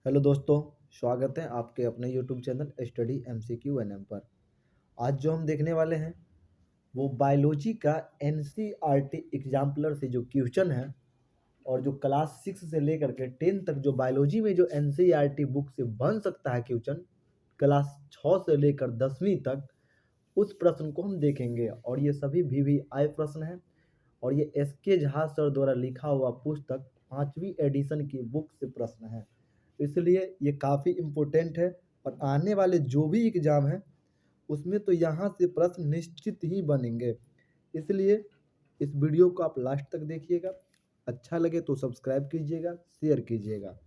Hello दोस्तों, स्वागत है आपके अपने YouTube channel study MCQ NM पर। आज जो हम देखने वाले हैं वो बायोलॉजी का NCERT एग्जाम्पलर से जो क्वेश्चन है और जो क्लास 6 से लेकर के 10 तक जो बायोलॉजी में जो NCERT बुक से बन सकता है क्वेश्चन क्लास 6 से लेकर 10वीं तक, उस प्रश्न को हम देखेंगे। और ये सभी VVI प्रश्न हैं और ये SK झा सर द्वारा लिखा हुआ पुस्तक 5वीं एडिशन की बुक से प्रश्न है, इसलिए ये काफ़ी इम्पोर्टेंट है। और आने वाले जो भी एग्ज़ाम हैं उसमें तो यहाँ से प्रश्न निश्चित ही बनेंगे, इसलिए इस वीडियो को आप लास्ट तक देखिएगा। अच्छा लगे तो सब्सक्राइब कीजिएगा, शेयर कीजिएगा।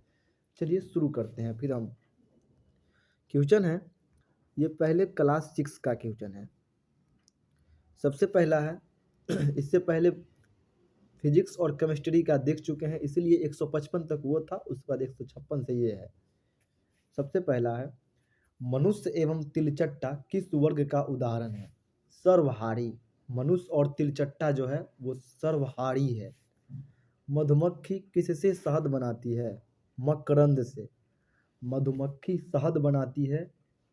चलिए शुरू करते हैं। फिर हम क्वेश्चन है, ये पहले क्लास 6 का क्वेश्चन है। सबसे पहला है इससे पहले फिजिक्स और केमिस्ट्री का देख चुके हैं, इसलिए 155 तक वो था, उसके बाद 156 से ये है। सबसे पहला है, मनुष्य एवं तिलचट्टा किस वर्ग का उदाहरण है? सर्वहारी। मनुष्य और तिलचट्टा जो है वो सर्वहारी है। मधुमक्खी किससे शहद बनाती है? मकरंद से। मधुमक्खी शहद बनाती है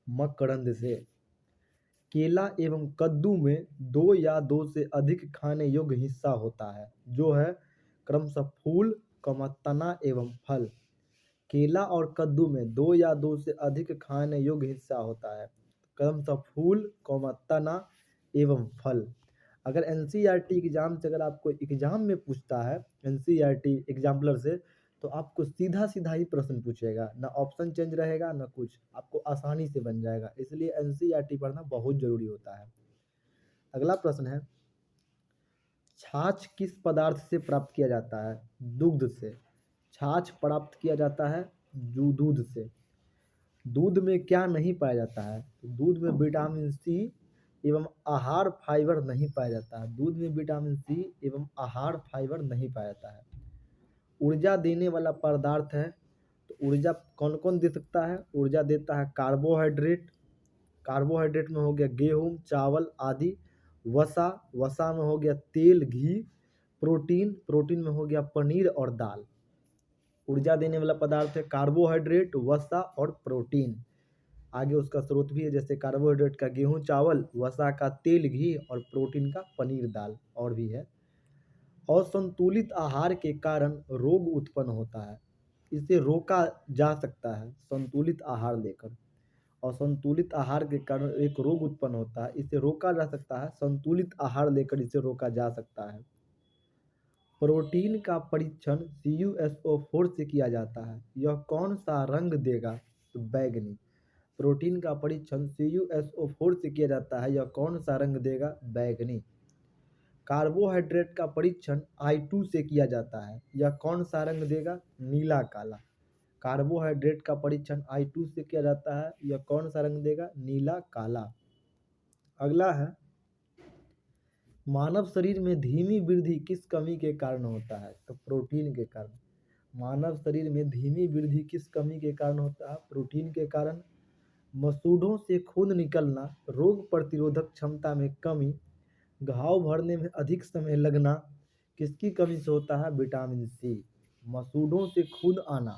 मकरंद से। केला एवं कद्दू में दो या दो से अधिक खाने योग्य हिस्सा होता है, जो है क्रमशः फूल, तना एवं फल। केला और कद्दू में दो या दो से अधिक खाने योग्य हिस्सा होता है, क्रमशः फूल, तना एवं फल। अगर NCERT एग्जाम से अगर आपको एग्जाम में पूछता है NCERT एग्जाम्पलर से, तो आपको सीधा सीधा ही प्रश्न पूछेगा, ना ऑप्शन चेंज रहेगा ना कुछ, आपको आसानी से बन जाएगा। इसलिए NCERT पढ़ना बहुत जरूरी होता है। अगला प्रश्न है, छाछ किस पदार्थ से प्राप्त किया जाता है? दुग्ध से। छाछ प्राप्त किया जाता है दूध से। दूध में क्या नहीं पाया जाता है? दूध में विटामिन सी एवं आहार फाइबर नहीं पाया जाता है। दूध में विटामिन सी एवं आहार फाइबर नहीं पाया जाता है। ऊर्जा देने वाला पदार्थ है, तो ऊर्जा कौन कौन दे सकता है? ऊर्जा देता है कार्बोहाइड्रेट। कार्बोहाइड्रेट में हो गया गेहूं, चावल आदि। वसा, वसा में हो गया तेल, घी। प्रोटीन, प्रोटीन में हो गया पनीर और दाल। ऊर्जा देने वाला पदार्थ है कार्बोहाइड्रेट, वसा और प्रोटीन। आगे उसका स्रोत भी है, जैसे कार्बोहाइड्रेट का गेहूं चावल, वसा का तेल घी और प्रोटीन का पनीर दाल, और भी है। असंतुलित आहार के कारण रोग उत्पन्न होता है, इसे रोका जा सकता है संतुलित आहार लेकर। असंतुलित आहार के कारण एक रोग उत्पन्न होता है, इसे रोका जा सकता है संतुलित आहार लेकर, इसे रोका जा सकता है। प्रोटीन का परीक्षण CuSO4 से किया जाता है, यह कौन सा रंग देगा? तो बैगनी। प्रोटीन का परीक्षण CuSO4 से किया जाता है, यह कौन सा रंग देगा? बैगनी। कार्बोहाइड्रेट का परीक्षण I2 से किया जाता है, यह कौन सा रंग देगा? नीला काला। कार्बोहाइड्रेट का परीक्षण I2 से किया जाता है, यह कौन सा रंग देगा? नीला काला। अगला है, मानव शरीर में धीमी वृद्धि किस कमी के कारण होता है? तो प्रोटीन के कारण। मानव शरीर में धीमी वृद्धि किस कमी के कारण होता है? प्रोटीन के कारण। मसूड़ों से खून निकलना, रोग प्रतिरोधक क्षमता में कमी, घाव भरने में अधिक समय लगना, किसकी कमी से होता है? Vitamin C. मसूड़ों से खून आना,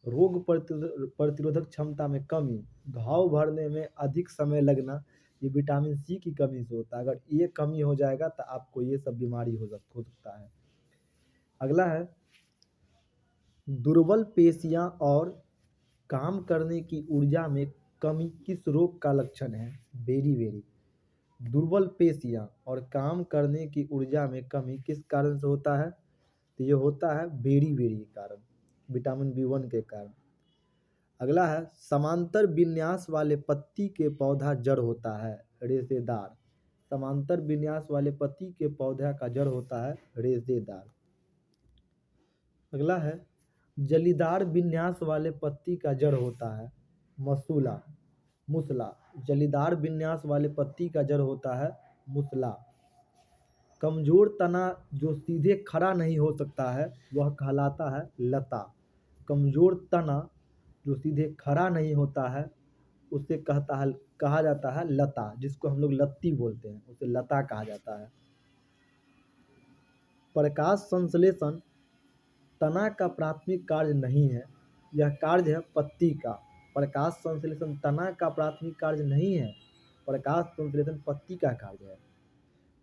रोग प्रतिरोधक क्षमता में कमी, घाव भरने में अधिक समय लगना, ये विटामिन सी की कमी से होता है। अगर ये कमी हो जाएगा तो आपको ये सब बीमारी हो सकता है। अगला है, दुर्बल पेशियां और काम करने की ऊर्जा में कमी किस रोग का लक्षण है? बेरी। दुर्बल पेशियां और काम करने की ऊर्जा में कमी किस कारण से होता है? तो ये होता है बेरी के कारण, विटामिन B1 के कारण। अगला है, समांतर विन्यास वाले पत्ती के पौधा जड़ होता है रेशेदार। समांतर विन्यास वाले पत्ती के पौधा का जड़ होता है रेशेदार। अगला है, जलीदार विन्यास वाले पत्ती का जड़ होता है मूसला। जलीदार विन्यास वाले पत्ती का जड़ होता है मूसला। कमजोर तना जो सीधे खड़ा नहीं हो सकता है वह कहलाता है लता। कमजोर तना जो सीधे खड़ा नहीं होता है उसे कहा जाता है लता, जिसको हम लोग लत्ती बोलते हैं, उसे लता कहा जाता है। प्रकाश संश्लेषण तना का प्राथमिक कार्य नहीं है, यह कार्य है पत्ती का। प्रकाश संश्लेषण तना का प्राथमिक कार्य नहीं है, प्रकाश संश्लेषण पत्ती का कार्य है।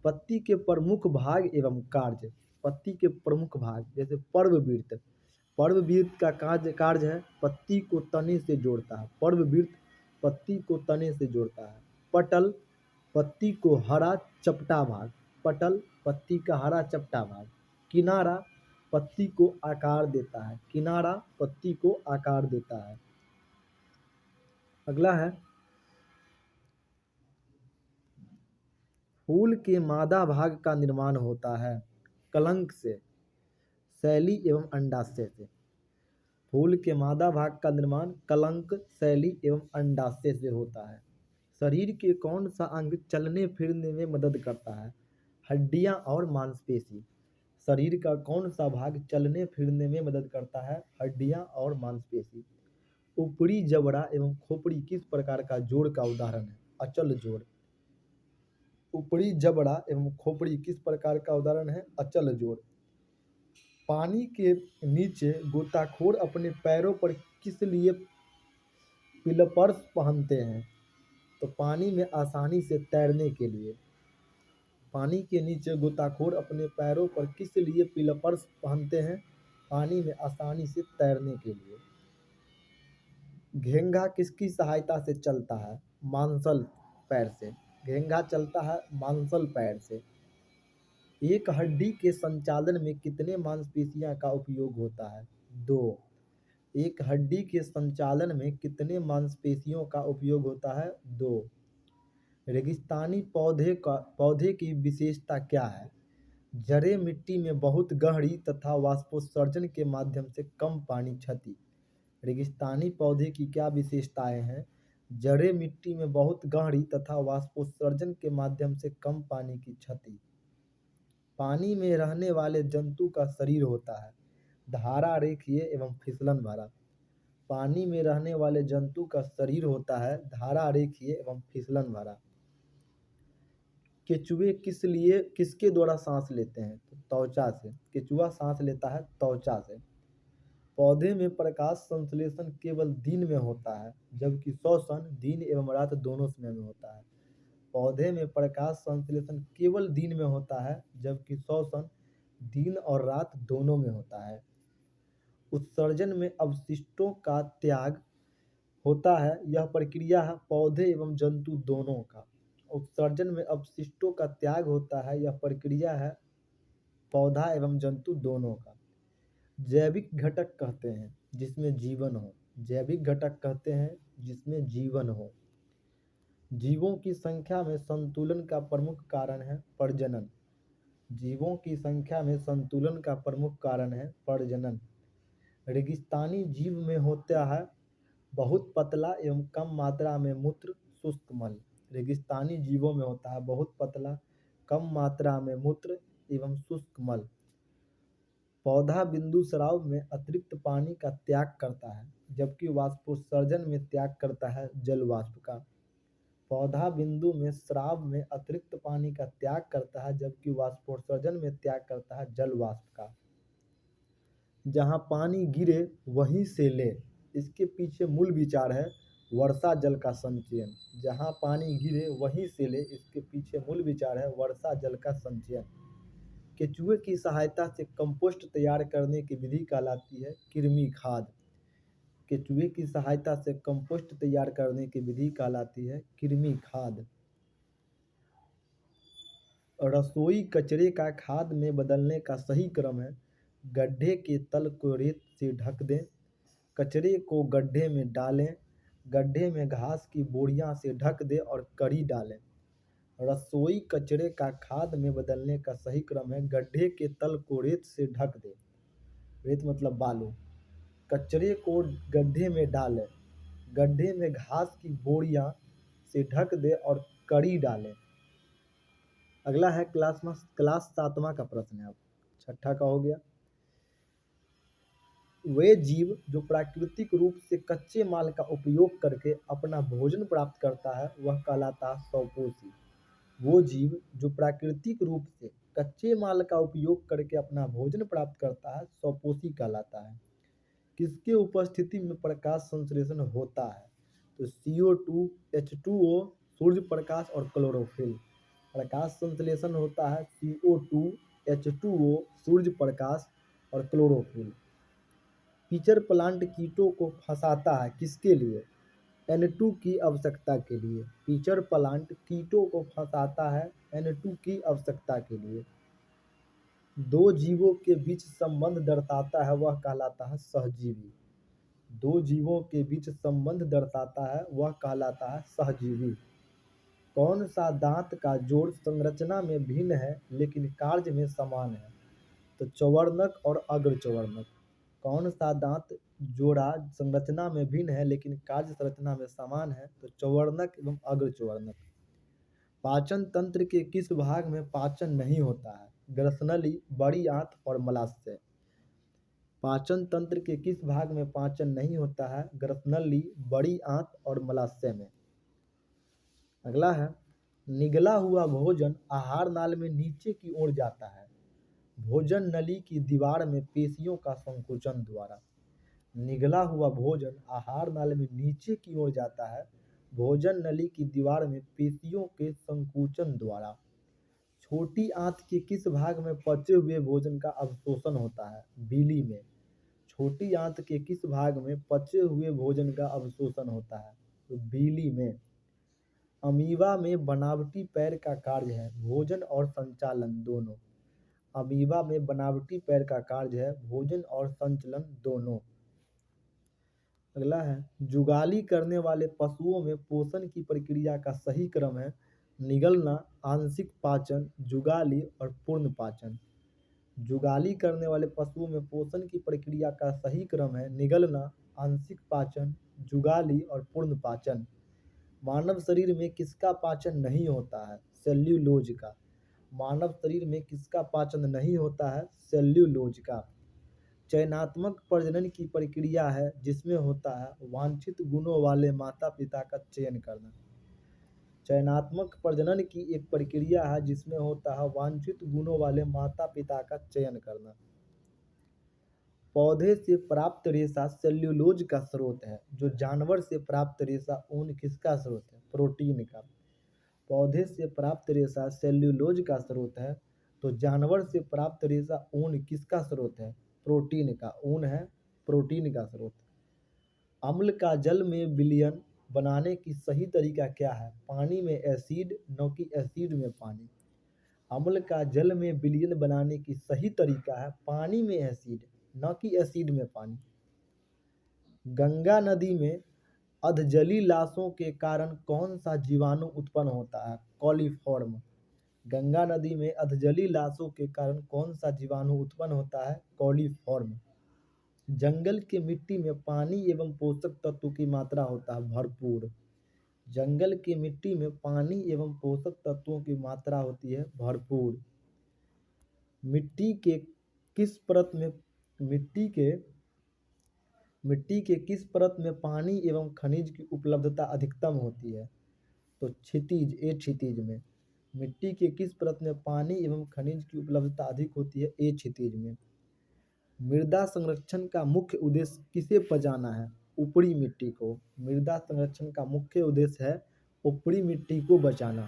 पत्ती के प्रमुख भाग एवं कार्य। पत्ती के प्रमुख भाग जैसे पर्ववृत्त। पर्ववृत्त का कार्य है पत्ती को तने से जोड़ता है। पर्ववृत्त पत्ती को तने से जोड़ता है। पटल पत्ती को हरा चपटा भाग। पटल पत्ती का हरा चपटा भाग। किनारा पत्ती को आकार देता है। किनारा पत्ती को आकार देता है। अगला है फूल के मादा भाग का निर्माण होता है कलंक से, शैली एवं अंडाशय से। फूल के मादा भाग का निर्माण कलंक, शैली एवं अंडाशय से होता है। शरीर के कौन सा अंग चलने फिरने में मदद करता है? हड्डियां और मांसपेशी। शरीर का कौन सा भाग चलने फिरने में मदद करता है? हड्डियां और मांसपेशी। ऊपरी जबड़ा एवं खोपड़ी किस प्रकार का जोड़ का उदाहरण है? अचल जोड़। ऊपरी जबड़ा एवं खोपड़ी किस प्रकार का उदाहरण है? अचल जोड़। पानी के नीचे गोताखोर अपने पैरों पर किस लिए फ्लिपर्स पहनते हैं? तो पानी में आसानी से तैरने के लिए। पानी के नीचे गोताखोर अपने पैरों पर किस लिए फ्लिपर्स पहनते हैं? पानी में आसानी से तैरने के लिए। घेंघा किसकी सहायता से चलता है? मांसल पैर से। घेंघा चलता है मांसल पैर से। एक हड्डी के संचालन में कितने मांसपेशियों का उपयोग होता है? 2। एक हड्डी के संचालन में कितने मांसपेशियों का उपयोग होता है? 2। रेगिस्तानी पौधे की विशेषता क्या है? जड़ें मिट्टी में बहुत गहरी तथा वाष्पोत्सर्जन के माध्यम से कम पानी क्षति। रेगिस्तानी पौधे की क्या विशेषताएं हैं? जड़ें मिट्टी में बहुत गहरी तथा वाष्पोत्सर्जन के माध्यम से कम पानी की क्षति। पानी में रहने वाले जंतु का शरीर होता है धारा रेखीय एवं फिसलन भरा। पानी में रहने वाले जंतु का शरीर होता है धारा रेखीय एवं फिसलन भरा। केचुए किसके द्वारा सांस लेते हैं? तो त्वचा से। केचुआ सांस लेता है त्वचा से। पौधे में प्रकाश संश्लेषण केवल दिन में होता है जबकि श्वसन दिन एवं रात दोनों समय में होता है। पौधे में प्रकाश संश्लेषण केवल दिन में होता है जबकि श्वसन दिन और रात दोनों में होता है। उत्सर्जन में अवशिष्टों का त्याग होता है, यह प्रक्रिया है पौधे एवं जंतु दोनों का। उत्सर्जन में अपशिष्टों का त्याग होता है, यह प्रक्रिया है पौधा एवं जंतु दोनों का। जैविक घटक कहते हैं जिसमें जीवन हो। जैविक घटक कहते हैं जिसमें जीवन हो। जीवों की संख्या में संतुलन का प्रमुख कारण है प्रजनन। जीवों की संख्या में संतुलन का प्रमुख कारण है प्रजनन। रेगिस्तानी जीव में होता है बहुत पतला एवं कम मात्रा में मूत्र शुष्क मल। रेगिस्तानी जीवों में होता है बहुत पतला कम मात्रा में मूत्र एवं शुष्क मल। पौधा बिंदु स्राव में अतिरिक्त पानी का त्याग करता है जबकि वाष्पोत्सर्जन में त्याग करता है जल वाष्प का। पौधा बिंदु में स्राव में अतिरिक्त पानी का त्याग करता है जबकि वाष्पोत्सर्जन में त्याग करता है जल वाष्प का। जहाँ पानी गिरे वहीं से ले, इसके पीछे मूल विचार है वर्षा जल का संचयन। जहाँ पानी गिरे वहीं से ले, इसके पीछे मूल विचार है वर्षा जल का संचयन। केचुए की सहायता से कंपोस्ट तैयार करने की विधि कहलाती है कृमि खाद। केचुए की सहायता से कंपोस्ट तैयार करने की विधि कहलाती है कृमि खाद। रसोई कचरे का खाद में बदलने का सही क्रम है गड्ढे के तल को रेत से ढक दें, कचरे को गड्ढे में डालें, गड्ढे में घास की बोरियां से ढक दें और कड़ी डालें। रसोई कचरे का खाद में बदलने का सही क्रम है गड्ढे के तल को रेत से ढक दें। रेत मतलब बालू। कचरे को गड्ढे में डालें, गड्ढे में घास की बोरियां से ढक दें और कड़ी डालें। अगला है क्लास 7वां का प्रश्न है। अब 6ठा का हो गया। वे जीव जो प्राकृतिक रूप से कच्चे माल का उपयोग करके अपना भोजन प्राप्त करता है वह कहलाता है स्वपोषी। वो जीव जो प्राकृतिक रूप से कच्चे माल का उपयोग करके अपना भोजन प्राप्त करता है स्वपोषी कहलाता है। किसके उपस्थिति में प्रकाश संश्लेषण होता है? तो CO2, H2O, सूर्य प्रकाश और क्लोरोफिल। प्रकाश संश्लेषण होता है CO2, H2O, सूर्य प्रकाश और क्लोरोफिल। पिचर प्लांट कीटों को फंसाता है किसके लिए? N2 की आवश्यकता के लिए। पिचर प्लांट कीटों को फंसाता है N2 की आवश्यकता के लिए। दो जीवों के बीच संबंध दर्शाता है वह कहलाता है सहजीवी। दो जीवों के बीच संबंध दर्शाता है वह कहलाता है सहजीवी। कौन सा दांत का जोड़ संरचना में भिन्न है लेकिन कार्य में समान है? तो चौवर्णक और अग्रचौवर्णक। कौन सा दांत जोड़ा संरचना में भिन्न है लेकिन कार्य संरचना में समान है? तो चौवर्णक एवं अग्रचौवर्णक। पाचन तंत्र के किस भाग में पाचन नहीं होता है? ग्रसनली, बड़ी आंत और मलाशय। पाचन तंत्र के किस भाग में पाचन नहीं होता है? ग्रसनली, बड़ी आंत और मलाशय में। अगला है, निगला हुआ भोजन आहार नाल में नीचे की ओर जाता है भोजन नली की दीवार में पेशियों का संकोचन द्वारा। निगला हुआ भोजन आहार नाल में नीचे की ओर जाता है भोजन नली की दीवार में पेशियों के संकोचन द्वारा। छोटी आंत के किस भाग में पचे हुए भोजन का अवशोषण होता है? बीली में। छोटी आंत के किस भाग में पचे हुए भोजन का अवशोषण होता है? तो बीली में। अमीबा में बनावटी पैर का कार्य है भोजन और संचालन दोनों। अमीबा में बनावटी पैर का कार्य है भोजन और संचलन दोनों। अगला है, जुगाली करने वाले पशुओं में पोषण की प्रक्रिया का सही क्रम है निगलना, आंशिक पाचन, जुगाली और पूर्ण पाचन। जुगाली करने वाले पशुओं में पोषण की प्रक्रिया का सही क्रम है निगलना, आंशिक पाचन, जुगाली और पूर्ण पाचन। मानव शरीर में किसका पाचन नहीं होता है? सेल्यूलोज का। मानव शरीर में किसका पाचन नहीं होता है? सेल्यूलोज का। चयनात्मक प्रजनन की प्रक्रिया है जिसमें होता है वांछित गुणों वाले माता पिता का चयन करना। चयनात्मक प्रजनन की एक प्रक्रिया है जिसमें होता है वांछित गुणों वाले माता पिता का चयन करना। पौधे से प्राप्त रेशा सेल्यूलोज का स्रोत है जो जानवर से प्राप्त रेशा ऊन किसका स्रोत है? प्रोटीन का। पौधे से प्राप्त रेशा सेल्यूलोज का स्रोत है तो जानवर से प्राप्त रेशा ऊन किसका स्रोत है? प्रोटीन का। ऊन है प्रोटीन का स्रोत। अम्ल का जल में विलयन बनाने की सही तरीका क्या है? पानी में एसिड, न कि एसिड में पानी। अम्ल का जल में विलयन बनाने की सही तरीका है पानी में एसिड, न कि एसिड में पानी। गंगा नदी में अधजली लाशों के कारण कौन सा जीवाणु उत्पन्न होता है? कॉलीफॉर्म। गंगा नदी में अधजली लाशों के कारण कौन सा जीवाणु उत्पन्न होता है? कॉलीफॉर्म। जंगल की मिट्टी में पानी एवं पोषक तत्व की मात्रा होता है भरपूर। जंगल की मिट्टी में पानी एवं पोषक तत्वों की मात्रा होती है भरपूर। मिट्टी के किस परत में पानी एवं खनिज की उपलब्धता अधिकतम होती है? तो क्षितिज में। मिट्टी के किस परत में पानी एवं खनिज की उपलब्धता अधिक होती है? क्षितिज में। मृदा संरक्षण का मुख्य उद्देश्य किसे बचाना है? ऊपरी मिट्टी को। मृदा संरक्षण का मुख्य उद्देश्य है ऊपरी मिट्टी को बचाना।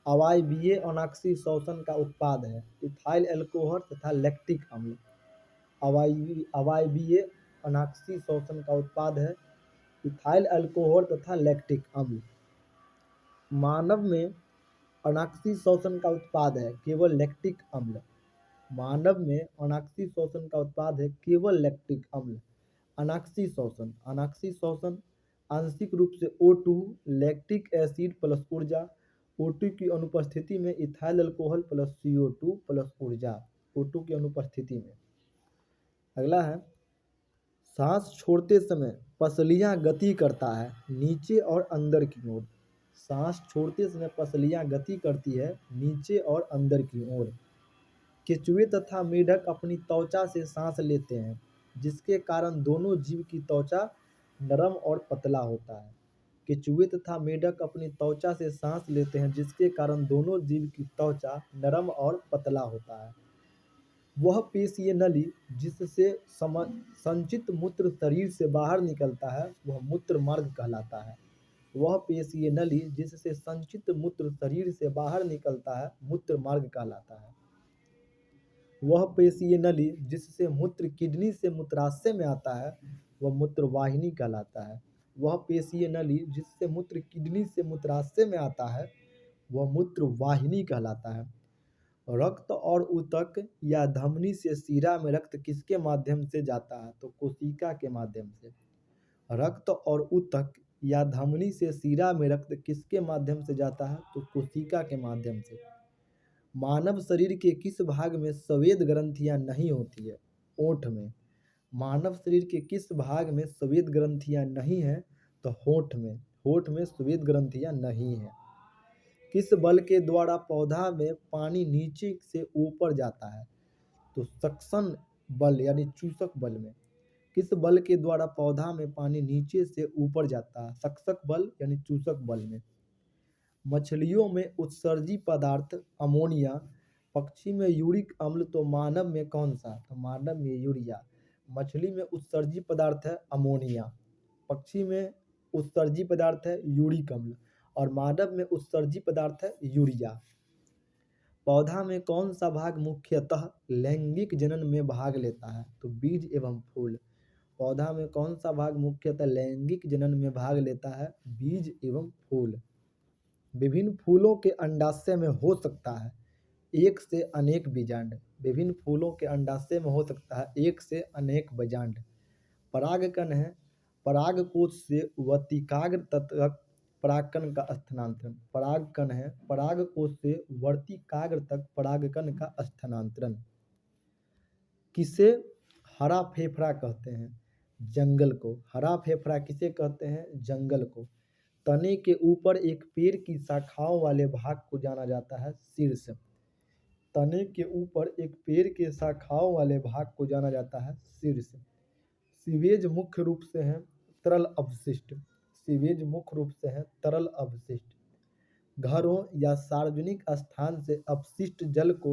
अवायवीय अनाक्सी शोषण का उत्पाद है इथाइल अल्कोहल तथा लैक्टिक अम्ल। अवायवीय अनाक्सी शोषण का उत्पाद है इथाइल अल्कोहल तथा लैक्टिक अम्ल। मानव में अनाक्सी शोषण का उत्पाद है केवल लैक्टिक अम्ल। मानव में अनाक्सी शोषण का उत्पाद है केवल लैक्टिक अम्ल। अनाक्सी शोषण आंशिक रूप से O2 लैक्टिक एसिड प्लस ऊर्जा। O2 की अनुपस्थिति में ethyl alcohol plus CO2 plus ऊर्जा। O2 की अनुपस्थिति में। अगला है, सांस छोड़ते समय पसलियां गति करता है नीचे और अंदर की ओर। सांस छोड़ते समय पसलियां गति करती है नीचे और अंदर की ओर। केंचुए तथा मेढक अपनी त्वचा से सांस लेते हैं जिसके कारण दोनों जीव की त्वचा नरम और पतला होता है। केंचुए तथा मेढक अपनी त्वचा से सांस लेते हैं जिसके कारण दोनों जीव की त्वचा नरम और पतला होता है। वह पेशीय नली जिससे संचित मूत्र शरीर से बाहर निकलता है वह मूत्र मार्ग कहलाता है। वह पेशीय नली जिससे संचित मूत्र शरीर से बाहर निकलता है मूत्र मार्ग कहलाता है। वह पेशीय नली जिससे मूत्र किडनी से मूत्राशय में आता है वह मूत्र वाहिनी कहलाता है। वह पेशीय नली जिससे मूत्र किडनी से मूत्राशय में आता है वह मूत्र वाहिनी कहलाता है। रक्त और ऊतक या धमनी से शिरा में रक्त किसके माध्यम से जाता है? तो कोशिका के माध्यम से। रक्त और ऊतक या धमनी से शिरा में रक्त किसके माध्यम से जाता है? तो कोशिका के माध्यम से। मानव शरीर के किस भाग में स्वेद ग्रंथियां नहीं होती है? ओंठ में। मानव शरीर के किस भाग में स्वेद ग्रंथियां नहीं है? तो होंठ में। होंठ में स्वेद ग्रंथियां नहीं है। किस बल के द्वारा पौधा में पानी नीचे से ऊपर जाता है? तो सक्शन बल यानी चूसक बल में। किस बल के द्वारा पौधा में पानी नीचे से ऊपर जाता है? सक्सक बल यानी चूसक बल में। मछलियों में उत्सर्जी पदार्थ अमोनिया, पक्षी में यूरिक अम्ल, तो मानव में कौन सा? तो मानव में यूरिया। मछली में उत्सर्जी पदार्थ है अमोनिया, पक्षी में उत्सर्जी पदार्थ है यूरिक अम्ल और मानव में उत्सर्जी पदार्थ है यूरिया। पौधा में कौन सा भाग मुख्यतः लैंगिक जनन में भाग लेता है? तो बीज एवं फूल। पौधा में कौन सा भाग मुख्यतः लैंगिक जनन में भाग लेता है? बीज एवं फूल। विभिन्न फूलों के अंडाशय में हो सकता है एक से अनेक बीजांड। विभिन्न फूलों के अंडाशय में हो सकता है एक से अनेक बीजांड। परागकण है परागकोश से वर्तिकाग्र तक परागकण का स्थानांतरण। परागकण है परागकोश से वर्तिकाग्र तक परागकण का स्थानांतरण। किसे हरा फेफड़ा कहते हैं? जंगल को। हरा फेफड़ा किसे कहते हैं? जंगल को। तने के ऊपर एक पेड़ की शाखाओं वाले भाग को जाना जाता है शीर्ष। तने के ऊपर एक पेड़ के शाखाओं वाले भाग को जाना जाता है शीर्ष। सीवेज मुख्य रूप से है तरल अवशिष्ट। सीवेज मुख्य रूप से है तरल अवशिष्ट। घरों या सार्वजनिक स्थान से अपशिष्ट जल को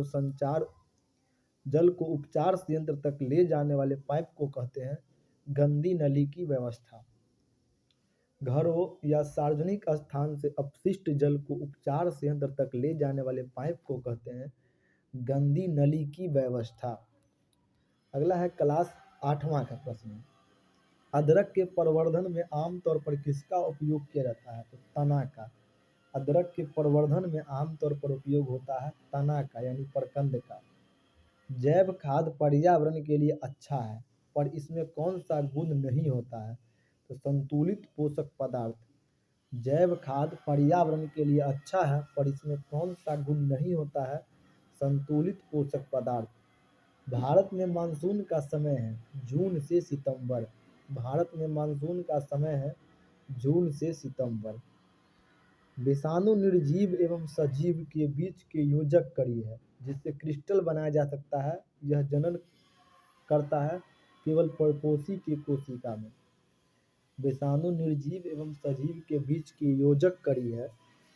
उपचार संयंत्र तक ले जाने वाले पाइप को कहते हैं गंदी नली की व्यवस्था। घरों या सार्वजनिक स्थान से अपशिष्ट जल को उपचार संयंत्र तक ले जाने वाले पाइप को कहते हैं गंदी नली की व्यवस्था। अगला है क्लास 8वां का प्रश्न। अदरक के प्रवर्धन में आमतौर पर किसका उपयोग किया जाता है? तो तना का। अदरक के प्रवर्धन में आमतौर पर उपयोग होता है तना का यानी प्रकंद का। जैव खाद पर्यावरण के लिए अच्छा है पर इसमें कौन सा गुण नहीं होता है? तो संतुलित पोषक पदार्थ। जैव खाद पर्यावरण के लिए अच्छा है पर इसमें कौन सा गुण नहीं होता है? संतुलित पोषक पदार्थ। भारत में मानसून का समय है जून से सितंबर। भारत में मानसून का समय है जून से सितंबर। विषाणु निर्जीव एवं सजीव के बीच के योजक कड़ी है जिससे क्रिस्टल बनाया जा सकता है। यह जनन करता है केवल परपोषी की कोशिका में। विषाणु निर्जीव एवं सजीव के बीच की योजक कड़ी है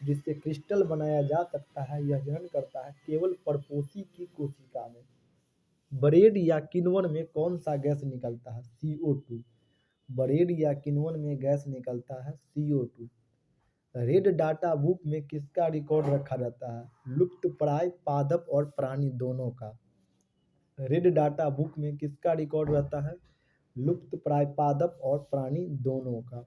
जिससे क्रिस्टल बनाया जा सकता है। यह जनन करता है केवल परपोषी की कोशिका में। ब्रेड या किण्वन में कौन सा गैस निकलता है? CO2। ब्रेड या किण्वन में गैस निकलता है CO2। रेड डाटा बुक में किसका रिकॉर्ड रखा जाता है? लुप्तप्राय पादप और प्राणी दोनों का। रेड डाटा बुक में किसका रिकॉर्ड रहता है? लुप्तप्राय पादप और प्राणी दोनों का।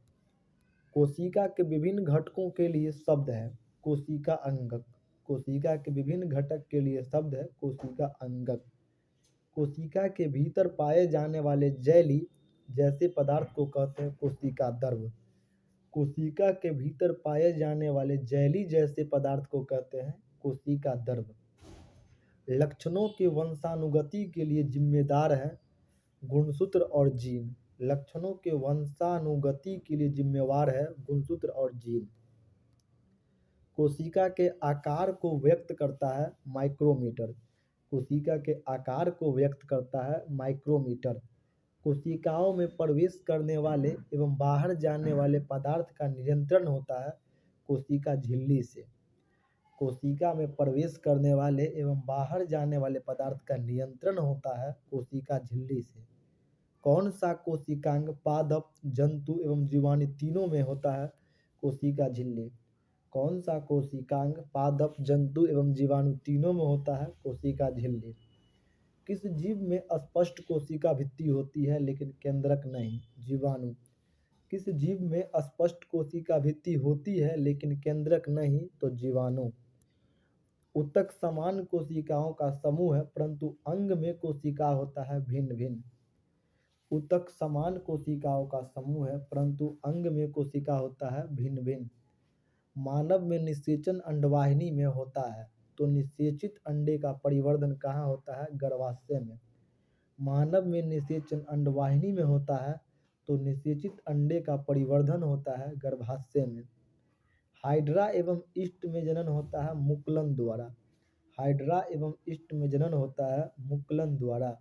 कोशिका के विभिन्न घटकों के लिए शब्द है कोशिका अंगक। कोशिका के विभिन्न घटक के लिए शब्द है कोशिका अंगक। कोशिका के भीतर पाए जाने वाले जैली जैसे पदार्थ को कहते हैं कोशिका द्रव। कोशिका के भीतर पाए जाने वाले जैली जैसे पदार्थ को कहते हैं कोशिका द्रव। लक्षणों के वंशानुगति के लिए जिम्मेदार है गुणसूत्र और जीन। लक्षणों के वंशानुगति के लिए जिम्मेवार है गुणसूत्र और जीन। कोशिका के आकार को व्यक्त करता है माइक्रोमीटर। कोशिका के आकार को व्यक्त करता है माइक्रोमीटर। कोशिकाओं में प्रवेश करने वाले एवं बाहर जाने वाले पदार्थ का नियंत्रण होता है कोशिका झिल्ली से। कोशिका में प्रवेश करने वाले एवं बाहर जाने वाले पदार्थ का नियंत्रण होता है कोशिका झिल्ली से। कौन सा कोशिकांग पादप, जंतु एवं जीवाणु तीनों में होता है? कोशिका झिल्ली। कौन सा कोशिकांग पादप, जंतु एवं जीवाणु तीनों में होता है? कोशिका झिल्ली। किस जीव में स्पष्ट कोशिका भित्ति होती है लेकिन केंद्रक नहीं? जीवाणु। किस जीव में स्पष्ट कोशिका भित्ति होती है लेकिन केंद्रक नहीं? तो जीवाणु। ऊतक समान कोशिकाओं का समूह है परंतु अंग में कोशिका होता है भिन्न भिन्न। ऊतक समान कोशिकाओं का समूह है परंतु अंग में कोशिका होता है भिन्न भिन्न। मानव में निषेचन अंडवाहिनी में होता है तो निषेचित अंडे का परिवर्धन कहाँ होता है? गर्भाशय में। मानव में निषेचन अंडवाहिनी में होता है तो निषेचित अंडे का परिवर्धन होता है गर्भाशय में। हाइड्रा एवं ईस्ट में जनन होता है मुकुलन द्वारा। हाइड्रा एवं ईस्ट में जनन होता है मुकुलन द्वारा।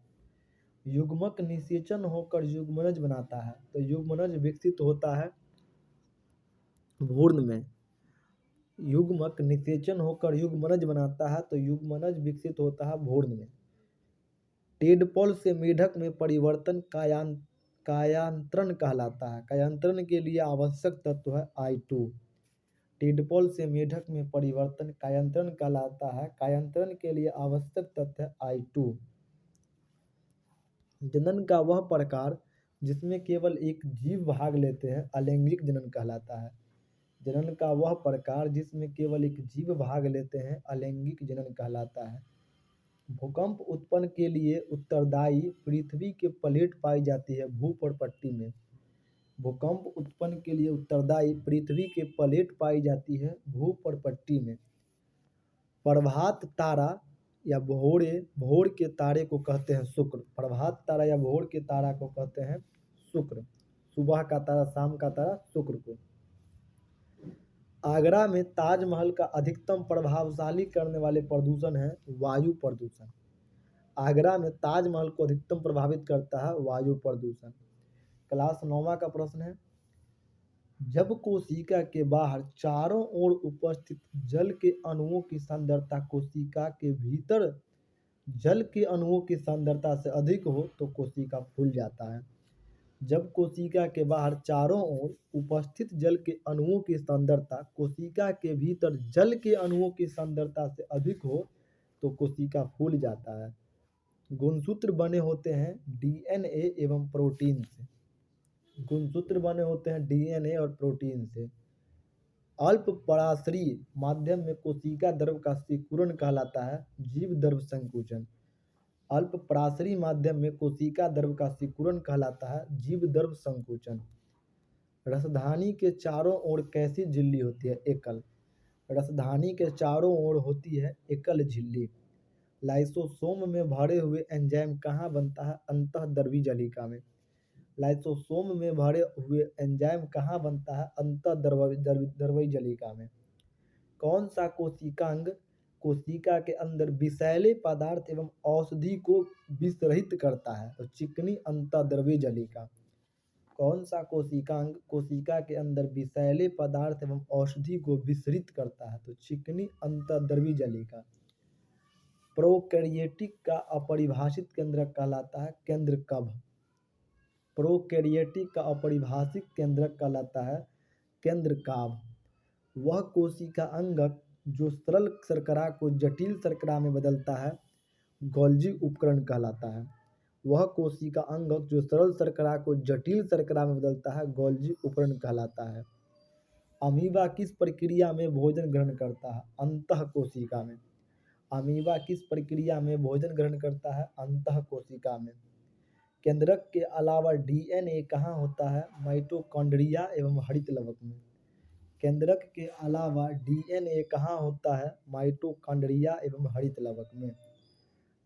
युग्मक निषेचन होकर युग्मनज बनाता है तो युग्मनज विकसित होता है भ्रूण में। युग्मक निषेचन होकर युग्मनज बनाता है तो युग्मनज विकसित होता है भ्रूण में। टेडपोल से मेढक में परिवर्तन कायांतरण कहलाता है। कायांतरण के लिए आवश्यक तत्व है I2। टेडपोल से मेढक में परिवर्तन कायांतरण कहलाता है। कायांतरण के लिए आवश्यक तत्व है I2। जनन का वह प्रकार जिसमें केवल एक जीव भाग लेते हैं अलैंगिक जनन कहलाता है। जनन का वह प्रकार जिसमें केवल एक जीव भाग लेते हैं अलैंगिक जनन कहलाता है। भूकंप उत्पन्न के लिए उत्तरदायी पृथ्वी के प्लेट पाई जाती है भूपर्पट्टी में। भूकंप उत्पन्न के लिए उत्तरदायी पृथ्वी के प्लेट पाई जाती है भूपर्पट्टी में। प्रभात तारा या भोर के तारे को कहते हैं शुक्र। प्रभात तारा या भोर के तारा को कहते हैं शुक्र। सुबह का तारा, शाम का तारा शुक्र को। आगरा में ताजमहल का अधिकतम प्रभावशाली करने वाले प्रदूषण है वायु प्रदूषण। आगरा में ताजमहल को अधिकतम प्रभावित करता है वायु प्रदूषण। क्लास 9वां का प्रश्न है, जब कोशिका के बाहर चारों ओर उपस्थित जल के अणुओं की सांद्रता कोशिका के भीतर जल के अणुओं की सांद्रता से अधिक हो तो कोशिका फूल जाता है। जब कोशिका के बाहर चारों ओर उपस्थित जल के अणुओं की सांद्रता कोशिका के भीतर जल के अणुओं की सांद्रता से अधिक हो तो कोशिका फूल जाता है। गुणसूत्र बने होते हैं DNA एवं प्रोटीन से। गुणसूत्र बने होते हैं DNA और प्रोटीन से। अल्प पराश्रयी माध्यम में कोशिका द्रव का सिकुड़न कहलाता है जीव द्रव संकुचन। अल्प पराश्रयी माध्यम में कोशिका द्रव का सिकुड़न कहलाता है जीव द्रव संकुचन। रसधानी के चारों ओर कैसी झिल्ली होती है? एकल। रसधानी के चारों ओर होती है एकल झिल्ली। लाइसोसोम में भरे हुए एंजाइम कहाँ बनता है? अंतःद्रवी जलिका में। लाइसोसोम में भरे हुए एंजाइम कहाँ बनता है? अंतःद्रवी जलिका में। कौन सा कोशिकांग कोशिका के अंदर विषैले पदार्थ एवं औषधि को विसरहित करता है? तो चिकनी अंतःद्रवी जलिका। कौन सा कोशिकांग कोशिका के अंदर विषैले पदार्थ एवं औषधि को विसरित करता है? तो चिकनी अंतःद्रवी जलिका। प्रोकैरियोटिक का अपरिभाषित केंद्रक कहलाता है केंद्रकभ। प्रोकैरियोटिक का अपरिभाषित केंद्रक कहलाता है केंद्रकाभ। वह कोशिका अंगक जो सरल शर्करा को जटिल शर्करा में बदलता है गोल्जी उपकरण कहलाता है। वह कोशिका अंगक जो सरल शर्करा को जटिल शर्करा में बदलता है गोल्जी उपकरण कहलाता है। अमीबा किस प्रक्रिया में भोजन ग्रहण करता है? अंतः कोशिका में। अमीबा किस प्रक्रिया में भोजन ग्रहण करता है? अंतः कोशिका में। केंद्रक के अलावा DNA कहाँ होता है? माइटोकॉन्ड्रिया एवं हरित लवक में। केंद्रक के अलावा DNA कहाँ होता है? माइटोकॉन्ड्रिया एवं हरित लवक में।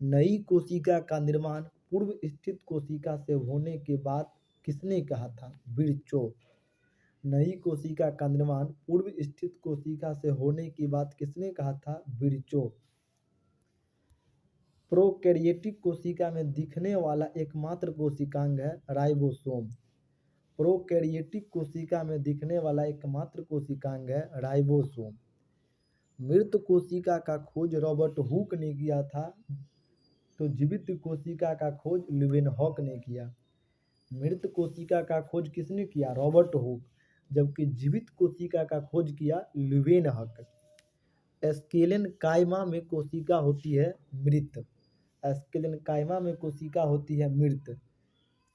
नई कोशिका का निर्माण पूर्व स्थित कोशिका से होने के बाद किसने कहा था? विर्चो। नई कोशिका का निर्माण पूर्व स्थित कोशिका से होने की बात किसने कहा था? विर्चो। प्रोकैरियोटिक कोशिका में दिखने वाला एकमात्र कोशिकांग है राइबोसोम। प्रोकैरियोटिक कोशिका में दिखने वाला एकमात्र कोशिकांग है राइबोसोम। मृत कोशिका का खोज रॉबर्ट हुक ने किया था, तो जीवित कोशिका का खोज ल्यूवेनहॉक ने किया। मृत कोशिका का खोज किसने किया? Robert Hooke. जबकि जीवित कोशिका का खोज किया ल्यूवेनहॉक। एस्केलेन कायमा में कोशिका होती है मृत। एस्केलेन कायमा में कोशिका होती है मृत।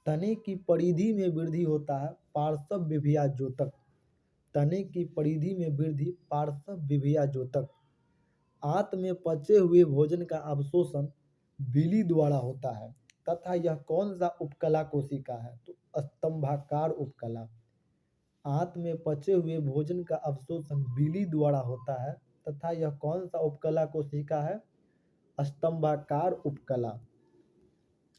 तने की परिधि में वृद्धि होता है पार्श्व विभयाजोतक। तने की परिधि में वृद्धि पार्श्व विभयाजोतक। आंत में पचे हुए भोजन का अवशोषण बीली द्वारा होता है तथा यह कौन सा उपकला कोशिका है? तो स्तंभाकार उपकला। आंत में पचे हुए भोजन का अवशोषण बीली द्वारा होता है तथा यह कौन सा उपकला कोशिका है? स्तंभाकार उपकला।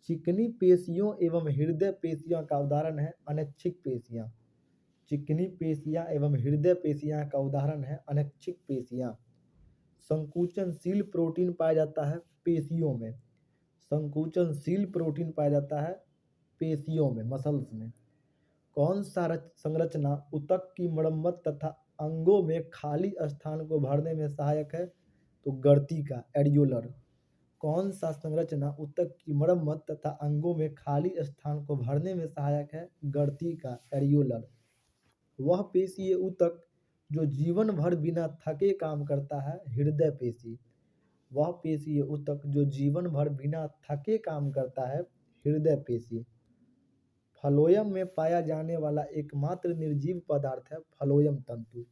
चिकनी पेशियों एवं हृदय पेशियों का उदाहरण है अनैच्छिक पेशियां। चिकनी पेशियां एवं हृदय पेशियां का उदाहरण है अनैच्छिक पेशियां। संकुचनशील प्रोटीन पाया जाता है पेशियों में। संकुचनशील प्रोटीन पाया जाता है पेशियों में, मसल्स में। कौन सा संरचना ऊतक की मरम्मत तथा अंगों में खाली स्थान को भरने में सहायक है? तो गर्तिका, एरियोलर। कौन सा संरचना ऊतक की मरम्मत तथा अंगों में खाली स्थान को भरने में सहायक है? गर्तिका, एरियोलर। वह पेशीय ऊतक जो जीवन भर बिना थके काम करता है हृदय पेशी। वह पेशीय ऊतक जो जीवन भर बिना थके काम करता है हृदय पेशी। फ्लोएम में पाया जाने वाला एकमात्र निर्जीव पदार्थ है फ्लोएम तंतु।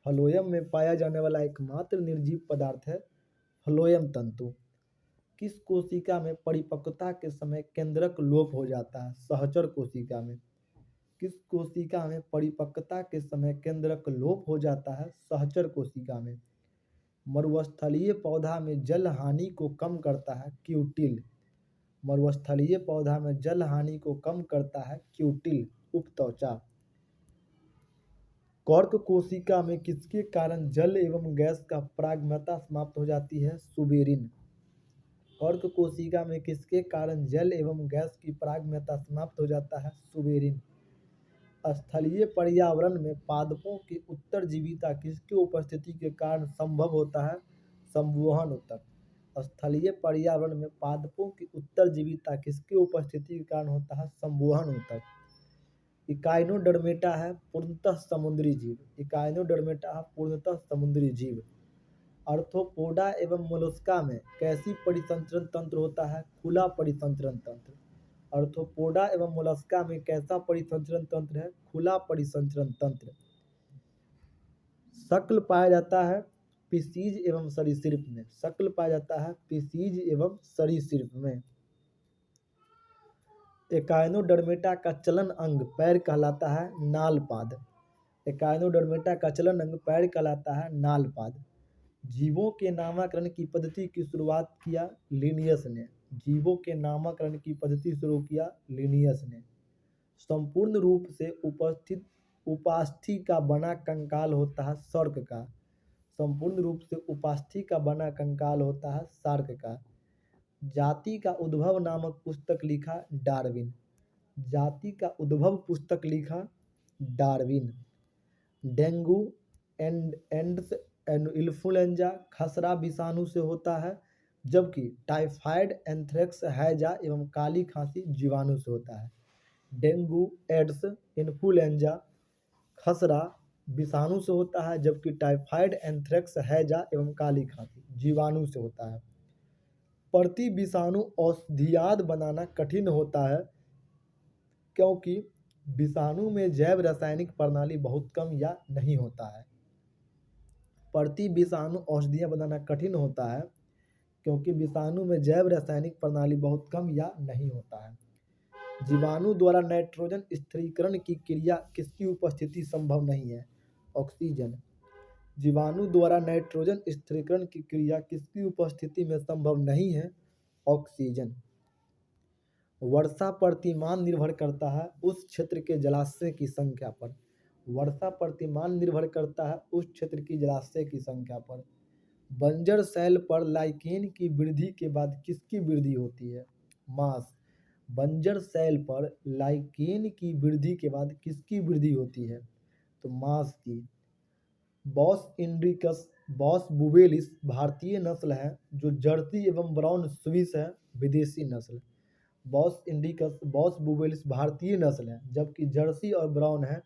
फ्लोएम में पाया जाने वाला एकमात्र निर्जीव पदार्थ है फ्लोएम तंतु। किस कोशिका में परिपक्वता के समय केंद्रक लोप हो जाता है? सहचर कोशिका में। किस कोशिका में परिपक्वता के समय केंद्रक लोप हो जाता है? सहचर कोशिका में। मरुस्थलीय पौधा में जल हानि को कम करता है क्यूटिल। मरुस्थलीय पौधा में जल हानि को कम करता है क्यूटिल, उपत्वचा। कर्क कोशिका में किसके कारण जल एवं गैस का पारगम्यता समाप्त हो जाती है? सुबेरिन। कर्क कोशिका में किसके कारण जल एवं गैस की पारगम्यता समाप्त हो जाता है? सुबेरिन। स्थलीय पर्यावरण में पादपों की उत्तरजीविता किसकी उपस्थिति के कारण संभव होता है? संवहन ऊतक। स्थलीय पर्यावरण में पादपों की उत्तरजीविता किसकी उपस्थिति के कारण होता है? संवहन ऊतक। इकाइनोडर्मेटा है पूर्णतः समुद्री जीव। इकाइनोडर्मेटा है पूर्णतः समुद्री जीव। आर्थ्रोपोडा एवं मोलस्का में कैसी परिसंचरण तंत्र होता है? खुला परिसंचरण तंत्र। आर्थ्रोपोडा एवं मोलस्का में कैसा परिसंचरण तंत्र है? खुला परिसंचरण तंत्र। शक्ल पाया जाता है पिसीज एवं सरीसृप में। शक्ल पाया जाता है पिसीज एवं सरीसृप में। एकाइनोडर्मेटा का चलन अंग पैर कहलाता है नालपाद। एकाइनोडर्मेटा का चलन अंग पैर कहलाता है नालपाद। जीवों के नामकरण की पद्धति की शुरुआत किया लिनियस ने। जीवों के नामकरण की पद्धति शुरू किया लिनियस ने। संपूर्ण रूप से उपस्थित उपास्थि का बना कंकाल होता है सर्क का। संपूर्ण रूप से उपास्थि का बना कंकाल होता है सार्क का। जाति का उद्भव नामक पुस्तक लिखा डार्विन। जाति का उद्भव पुस्तक लिखा डार्विन। डेंगू एंड्स इन्फ्लुएंजा खसरा विषाणु से होता है, जबकि टाइफाइड, एंथ्रेक्स, हैजा एवं काली खांसी जीवाणु से होता है। डेंगू, एड्स, इन्फ्लुएंजा, खसरा विषाणु से होता है, जबकि टाइफाइड, एंथ्रेक्स, हैजा एवं काली खांसी जीवाणु से होता है। प्रति विषाणु औषधियाद बनाना कठिन होता है क्योंकि विषाणु में जैव रासायनिक प्रणाली बहुत कम या नहीं होता है। प्रति विषाणु औषधियाँ बनाना कठिन होता है क्योंकि विषाणु में जैव रासायनिक प्रणाली बहुत कम या नहीं होता है। जीवाणु द्वारा नाइट्रोजन स्थिरीकरण की क्रिया किसकी उपस्थिति संभव नहीं है? ऑक्सीजन। जीवाणु द्वारा नाइट्रोजन स्थिरीकरण की क्रिया किसकी उपस्थिति में संभव नहीं है? ऑक्सीजन। वर्षा प्रतिमान निर्भर करता है उस क्षेत्र के जलाशय की संख्या पर। वर्षा प्रतिमान निर्भर करता है उस क्षेत्र की जलाशय की संख्या पर। बंजर सेल पर लाइकेन की वृद्धि के बाद किसकी वृद्धि होती है? मास। बंजर सेल पर लाइकेन की वृद्धि के बाद किसकी वृद्धि होती है? तो मास की। बॉस इंडिकस बॉस बुवेलिस भारतीय नस्ल है, जो जर्सी एवं ब्राउन स्विस है विदेशी नस्ल। बॉस इंडिकस बॉस बुवेलिस भारतीय नस्ल है, जबकि जर्सी और ब्राउन है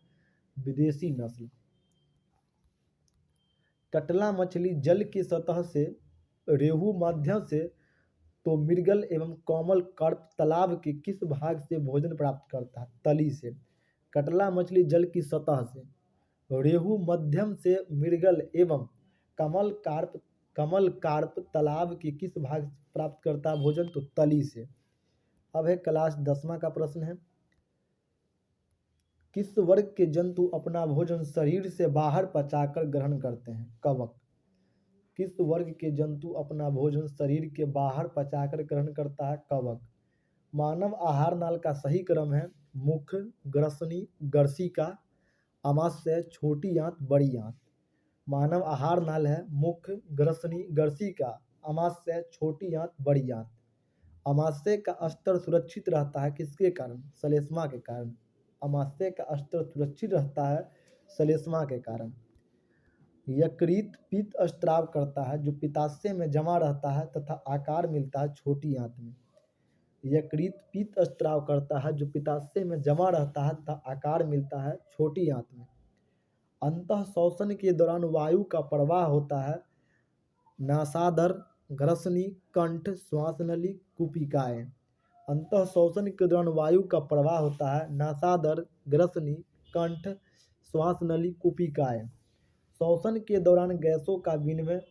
विदेशी नस्ल। कटला मछली जल की सतह से, रेहू माध्यम से, तो मृगल एवं कोमल कार्प तालाब के किस भाग से भोजन प्राप्त करता है? तली से। कटला मछली जल की सतह से, रेहू मध्यम से, मृगल एवं कमल कार्प तालाब के किस भाग से प्राप्त करता है भोजन? तो तली से। अब है क्लास 10वां का प्रश्न है, किस वर्ग के जंतु अपना भोजन शरीर से बाहर पचाकर ग्रहण करते हैं? कवक। किस वर्ग के जंतु अपना भोजन शरीर के बाहर पचाकर ग्रहण करता है? कवक। मानव आहार नाल का सही क्रम है मुख, ग्रसनी, गर्सिका, आमाशय, छोटी आंत, बड़ी आंत। मानव आहार नाल है मुख, ग्रसनी, गर्सिका, आमाशय, छोटी आंत, बड़ी आंत। आमाशय का स्तर सुरक्षित रहता है किसके कारण? श्लेष्मा के कारण। आमाशय का स्तर सुरक्षित रहता है श्लेष्मा के कारण। यकृत पित्त स्त्राव करता है, जो पित्ताशय में जमा रहता है तथा आकार मिलता है छोटी आंत में। यकृत पित्त स्त्राव करता है, जो पित्ताशय में जमा रहता है तथा आकार मिलता है छोटी आंत में। अंतः शोषण के दौरान वायु का प्रवाह होता है नासाधर, ग्रसनी, कंठ, श्वास नली, कुपिकाएं। अंतः शोषण के दौरान वायु का प्रवाह होता है नासाधर, ग्रसनी, कंठ, श्वास नली, कुपिकाएं। शोषण के दौरान गैसों का विनिमय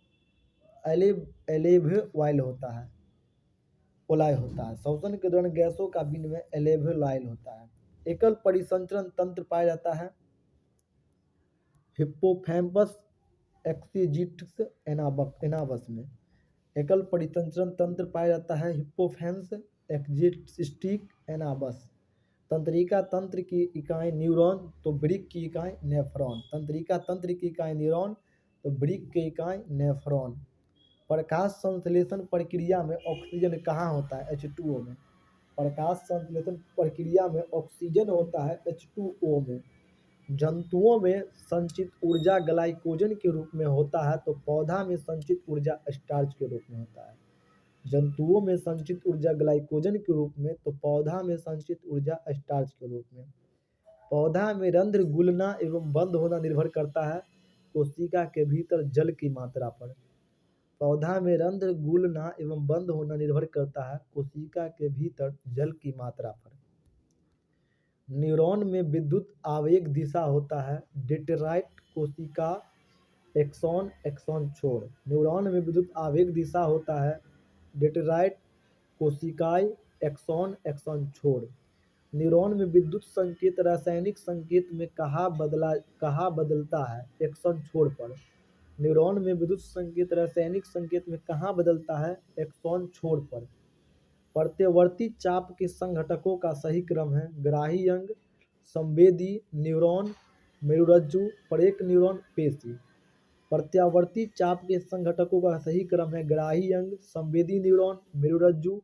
एल्वेओलाइ होता है। शोषण के दौरान गैसों का विनिमय एल्वेओलाइ होता है। एकल परिसंचरण तंत्र पाया जाता है हिप्पोकैम्पस एक्जिस्टिस एनाबस में। एकल परिसंचरण तंत्र पाया जाता है हिप्पोकैम्पस एक्जिस्टिस एनाबस। तंत्रिका तंत्र की इकाई न्यूरॉन, तो वृक्क की इकाई नेफ्रॉन। तंत्रिका तंत्र की इकाई न्यूरॉन, तो वृक्क की इकाई नेफ्रॉन। प्रकाश संश्लेषण प्रक्रिया में ऑक्सीजन कहाँ होता है? H2O में। प्रकाश संश्लेषण प्रक्रिया में ऑक्सीजन होता है H2O में। जंतुओं में संचित ऊर्जा ग्लाइकोजन के रूप में होता है, तो पौधा में संचित ऊर्जा स्टार्च के रूप में होता है। जंतुओं में संचित ऊर्जा ग्लाइकोजन के रूप में, तो पौधा में संचित ऊर्जा स्टार्च के रूप में। पौधा में रंध्र गुलना एवं बंद होना निर्भर करता है कोशिका के भीतर जल की मात्रा पर। पौधा में रंध्र गुलना एवं बंद होना निर्भर करता है कोशिका के भीतर जल की मात्रा पर। न्यूरॉन में विद्युत आवेग दिशा होता है डेंड्राइट कोशिका एक्सॉन एक्सॉन छोड़। न्यूरॉन में विद्युत आवेग दिशा होता है डेंड्राइट कोशिकाएं एक्सॉन एक्सॉन छोड़। न्यूरॉन में विद्युत संकेत रासायनिक संकेत में कहाँ बदलता है? एक्सॉन छोड़ पर। न्यूरॉन में विद्युत संकेत रासायनिक संकेत में कहाँ बदलता है? एक्सॉन छोड़ पर। प्रत्यवर्ती चाप के संघटकों का सही क्रम है ग्राही अंग, संवेदी न्यूरॉन, मेरुरज्जु, प्रेरक न्यूरॉन, पेशी। प्रत्यावर्ती चाप के संघटकों का सही क्रम है ग्राही अंग, संवेदी न्यूरॉन, मेरुरज्जु,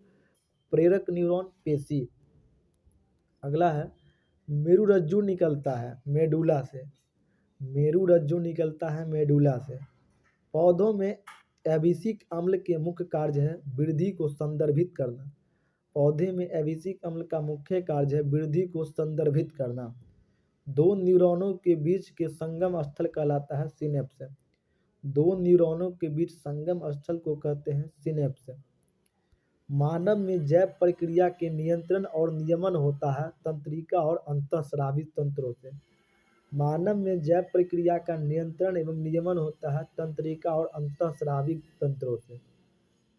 प्रेरक न्यूरॉन, पेशी। अगला है मेरुरज्जु निकलता है मेडुला से। मेरुरज्जु निकलता है मेडुला से। पौधों में एबिसिक अम्ल के मुख्य कार्य है वृद्धि को संदर्भित करना। पौधे में एबिसिक अम्ल का मुख्य कार्य है वृद्धि को संदर्भित करना। दो न्यूरॉनों के बीच के संगम स्थल कहलाता है सिनेप्स। दो न्यूरॉनों के बीच संगम स्थल को कहते हैं सिनेप्स। मानव में जैव प्रक्रिया के नियंत्रण और नियमन होता है तंत्रिका और अंतःस्रावी तंत्रों से। मानव में जैव प्रक्रिया का नियंत्रण एवं नियमन होता है तंत्रिका और अंतःस्रावी तंत्रों से।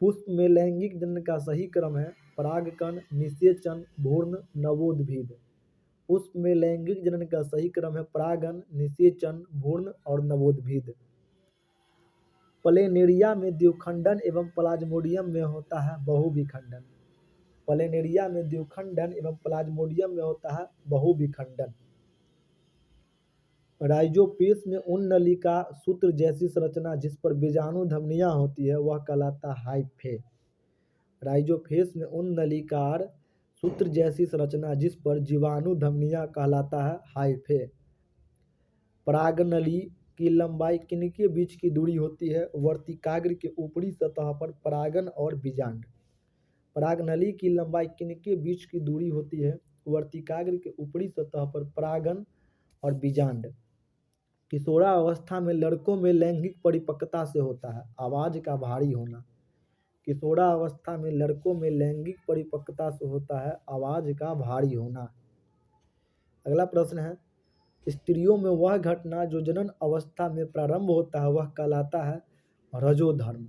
पुष्प में लैंगिक जनन का सही क्रम है परागकण, निषेचन, भ्रूण, नवोद्भिद। पुष्प में लैंगिक जनन का सही क्रम है परागन, निषेचन, भ्रूण और नवोद्भिद। प्लेनेरिया में द्विखंडन एवं प्लाज्मोडियम में होता है बहुविखंडन। प्लेनेरिया में द्विखंडन एवं प्लाज्मोडियम में होता है बहुविखंडन। राइजोपेस में उन नलिका सूत्र जैसी संरचना जिस पर बीजाणु धमनियां होती है वह कहलाता है हाइफे। राइजोपेस में उन नलिकार सूत्र जैसी संरचना जिस पर जीवाणु धमनियां कहलाता है हाइफे। परागनली की लंबाई किनके बीच की दूरी होती है? वर्तिकाग्र के ऊपरी सतह पर परागन और बीजांड। परागनली की लंबाई किनके बीच की दूरी होती है? वर्तिकाग्र के ऊपरी सतह पर परागन और बीजांड। किशोरावस्था में लड़कों में लैंगिक परिपक्वता से होता है आवाज का भारी होना। किशोरावस्था में लड़कों में लैंगिक परिपक्वता से होता है आवाज का भारी होना। अगला प्रश्न है, स्त्रियों में वह घटना जो जनन अवस्था में प्रारंभ होता है वह कहलाता है रजोधर्म।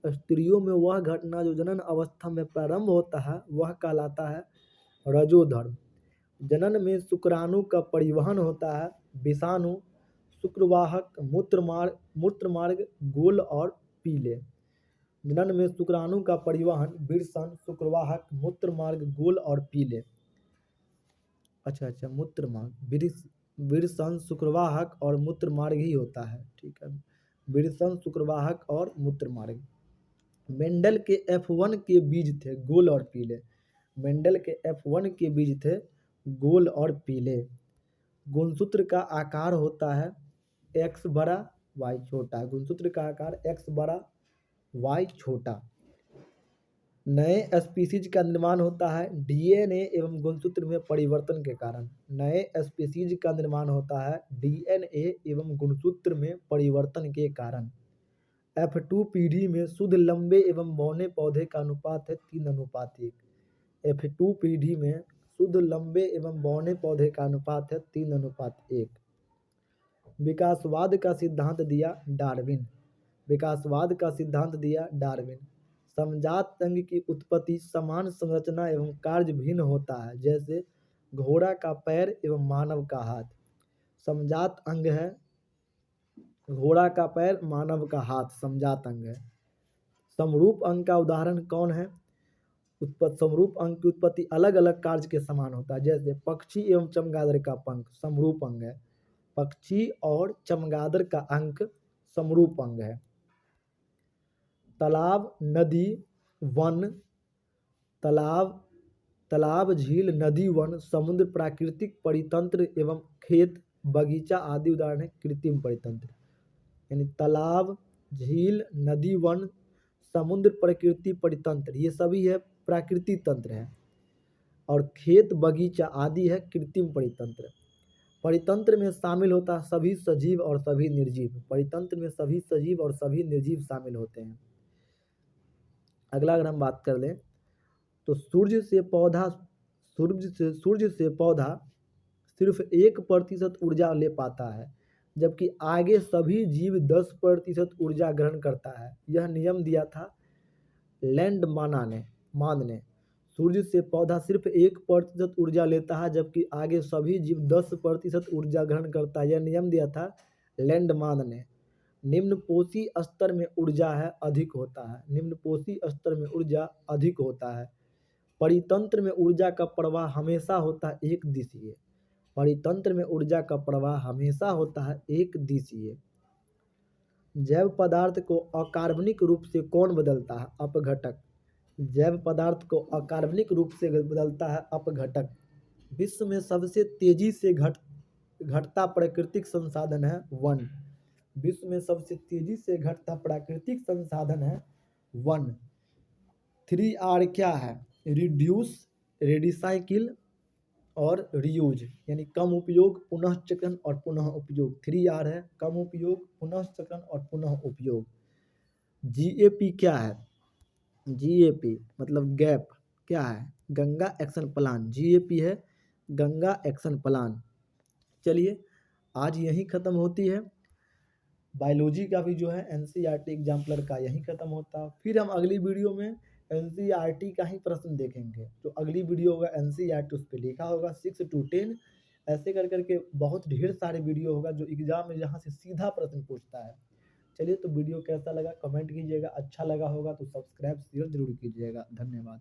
स्त्रियों में वह घटना जो जनन अवस्था में प्रारंभ होता है वह कहलाता है रजोधर्म। जनन में शुक्राणु का परिवहन होता है विषाणु, शुक्रवाहक, मूत्रमार्ग, गोल और पीले। जनन में शुक्राणु का परिवहन वृषण, शुक्रवाहक, मूत्रमार्ग, गोल और पीले। अच्छा मूत्रमार्ग, वृषण, शुक्रवाहक और मूत्रमार्ग ही होता है, ठीक है। वृषण, शुक्रवाहक और मूत्रमार्ग। मेंडल के F1 के बीज थे गोल और पीले। मेंडल के F1 के बीज थे गोल और पीले। गुणसूत्र का आकार होता है x बड़ा y छोटा। गुणसूत्र का आकार x बड़ा y छोटा। नए स्पीसीज का निर्माण होता है डीएनए एवं गुणसूत्र में परिवर्तन के कारण। नए स्पीसीज का निर्माण होता है डीएनए एवं गुणसूत्र में परिवर्तन के कारण। F2 पीढ़ी में शुद्ध लंबे एवं बौने पौधे का अनुपात है 3:1। F2 पीढ़ी में शुद्ध लंबे एवं बौने पौधे का अनुपात है 3:1। विकासवाद का सिद्धांत दिया डार्विन। विकासवाद का सिद्धांत दिया डार्विन। समजात अंग की उत्पत्ति समान संरचना एवं कार्य भिन्न होता है, जैसे घोड़ा का पैर एवं मानव का हाथ। समजात अंग है घोड़ा का पैर, मानव का हाथ समजात अंग है। समरूप अंग का उदाहरण कौन है? समरूप अंग की उत्पत्ति अलग अलग कार्य के समान होता है, जैसे पक्षी एवं चमगादड़ का पंख समरूप अंग है। पक्षी और चमगादड़ का अंक समरूप अंग है। तालाब, नदी, वन, तालाब, झील, नदी, वन, समुद्र प्राकृतिक परितंत्र एवं खेत, बगीचा आदि उदाहरण है कृत्रिम परितंत्र। यानी तालाब, झील, नदी, वन, समुद्र प्रकृति परितंत्र, ये सभी है प्राकृतिक तंत्र है। और खेत, बगीचा आदि है कृत्रिम परितंत्र। परितंत्र में शामिल होता है सभी सजीव और सभी निर्जीव। परितंत्र में सभी सजीव और सभी निर्जीव शामिल होते हैं। अगला अगर हम बात कर लें तो सूर्य से पौधा सिर्फ 1% ऊर्जा ले पाता है, जबकि आगे सभी जीव 10% ऊर्जा ग्रहण करता है। यह नियम दिया था लैंडमान ने। सूर्य से पौधा सिर्फ 1% ऊर्जा लेता है, जबकि आगे सभी जीव 10% ऊर्जा ग्रहण करता है। यह नियम दिया था लैंडमान ने। निम्नपोषी स्तर में ऊर्जा है अधिक होता है। निम्नपोषी स्तर में ऊर्जा अधिक होता है। परितंत्र में ऊर्जा का प्रवाह हमेशा होता है एक दिशीय। परितंत्र में ऊर्जा का प्रवाह हमेशा होता है एक दिशीय। जैव पदार्थ को अकार्बनिक रूप से कौन बदलता है? अपघटक। जैव पदार्थ को अकार्बनिक रूप से बदलता है अपघटक। विश्व में सबसे तेजी से घटता प्राकृतिक संसाधन है वन। विश्व में सबसे तेजी से घटता प्राकृतिक संसाधन है वन। 3R क्या है? रिड्यूस, रिसाइकिल और रीयूज, यानी कम उपयोग, पुनः चक्रण और पुनः उपयोग। 3R है कम उपयोग, पुनः चक्रण और पुनः उपयोग। GAP क्या है? GAP मतलब गैप क्या है? Ganga action plan. GAP है गंगा एक्शन प्लान। चलिए आज यही खत्म होती है बायोलॉजी का भी जो है NCERT एग्जाम्पलर का यही खत्म होता है। फिर हम अगली वीडियो में NCERT का ही प्रश्न देखेंगे। तो अगली वीडियो होगा NCERT, उस पर लिखा होगा 6 to 10 ऐसे कर करके बहुत ढेर सारे वीडियो होगा जो एग्जाम में जहाँ से सीधा प्रश्न पूछता है। चलिए तो वीडियो कैसा लगा कमेंट कीजिएगा, अच्छा लगा होगा तो सब्सक्राइब शेयर जरूर कीजिएगा। धन्यवाद।